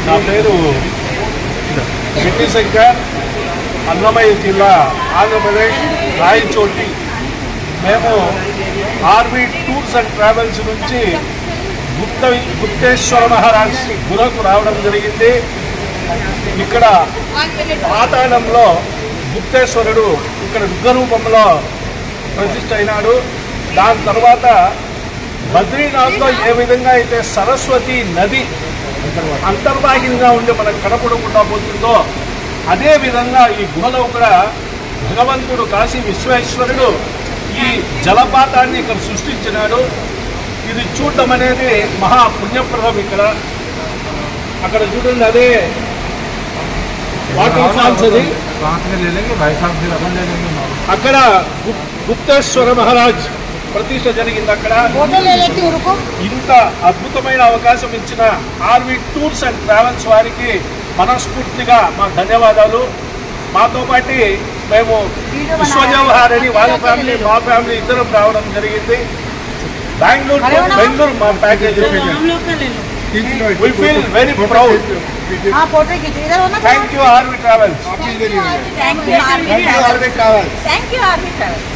నా పేరు రెడ్డి శంకర్, అన్నమయ్య జిల్లా, ఆంధ్రప్రదేశ్, రాయచోటి. మేము ఆర్వి టూర్స్ అండ్ ట్రావెల్స్ నుంచి గుప్తేశ్వర మహారాజ్ గురకు రావడం జరిగింది. ఇక్కడ పాతాళంలో గుప్తేశ్వరుడు ఇక్కడ విగ్రహరూపంలో ప్రతిష్ఠ అయినాడు. దాని తర్వాత బద్రీనాథ్లో ఏ విధంగా అయితే సరస్వతి నది అంతర్వాహినిగా ఉండి మనకు కనపడకుండా పోతుందో అదేవిధంగా ఈ గుహలో కూడా భగవంతుడు కాశీ విశ్వేశ్వరుడు ఈ జలపాతాన్ని ఇక్కడ సృష్టించినాడు. ఇది చూడడం అనేది మహా పుణ్యప్రదం. ఇక్కడ అక్కడ చూడండి, అదే వాటర్ ఫాల్స్. అది అక్కడ గుప్తేశ్వర మహారాజ్ ప్రతిష్ఠ జరిగింది. అక్కడ ఇంత అద్భుతమైన అవకాశం ఇచ్చిన ఆర్వి టూర్స్ అండ్ ట్రావెల్స్ వారికి మనస్ఫూర్తిగా మా ధన్యవాదాలు. మాతో పాటు మేము విశ్వజవహర్ అని వాళ్ళ ఫ్యామిలీ, మా ఫ్యామిలీ ఇద్దరం రావడం జరిగింది. బెంగళూరు మా package. We feel very proud. Thank you RV Travels. Thank you RV Travels.